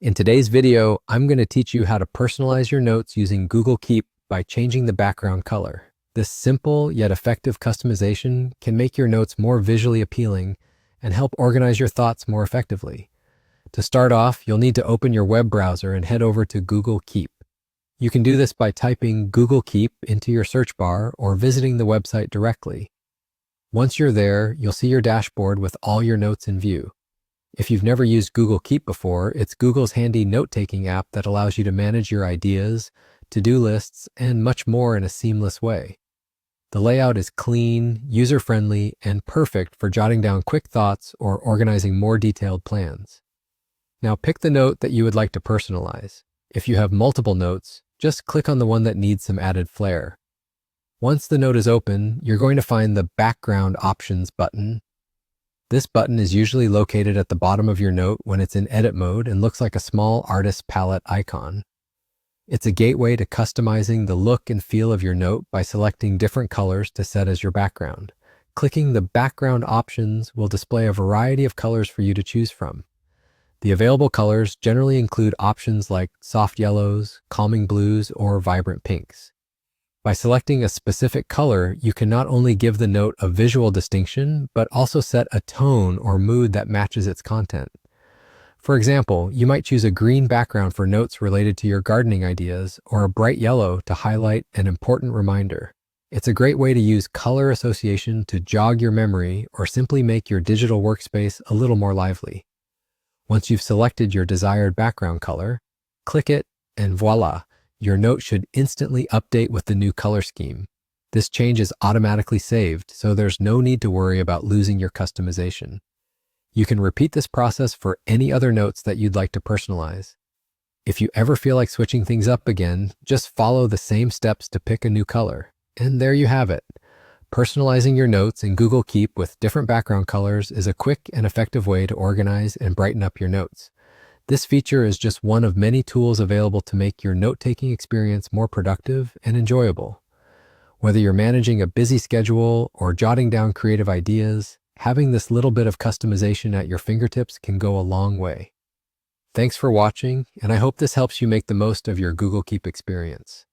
In today's video, I'm going to teach you how to personalize your notes using Google Keep by changing the background color. This simple yet effective customization can make your notes more visually appealing and help organize your thoughts more effectively. To start off, you'll need to open your web browser and head over to Google Keep. You can do this by typing Google Keep into your search bar or visiting the website directly. Once you're there, you'll see your dashboard with all your notes in view. If you've never used Google Keep before, it's Google's handy note-taking app that allows you to manage your ideas, to-do lists, and much more in a seamless way. The layout is clean, user-friendly, and perfect for jotting down quick thoughts or organizing more detailed plans. Now pick the note that you would like to personalize. If you have multiple notes, just click on the one that needs some added flair. Once the note is open, you're going to find the Background Options button. This button is usually located at the bottom of your note when it's in edit mode and looks like a small artist palette icon. It's a gateway to customizing the look and feel of your note by selecting different colors to set as your background. Clicking the background options will display a variety of colors for you to choose from. The available colors generally include options like soft yellows, calming blues, or vibrant pinks. By selecting a specific color, you can not only give the note a visual distinction, but also set a tone or mood that matches its content. For example, you might choose a green background for notes related to your gardening ideas, or a bright yellow to highlight an important reminder. It's a great way to use color association to jog your memory or simply make your digital workspace a little more lively. Once you've selected your desired background color, click it and voila! Your note should instantly update with the new color scheme. This change is automatically saved, so there's no need to worry about losing your customization. You can repeat this process for any other notes that you'd like to personalize. If you ever feel like switching things up again, just follow the same steps to pick a new color. And there you have it. Personalizing your notes in Google Keep with different background colors is a quick and effective way to organize and brighten up your notes. This feature is just one of many tools available to make your note-taking experience more productive and enjoyable. Whether you're managing a busy schedule or jotting down creative ideas, having this little bit of customization at your fingertips can go a long way. Thanks for watching, and I hope this helps you make the most of your Google Keep experience.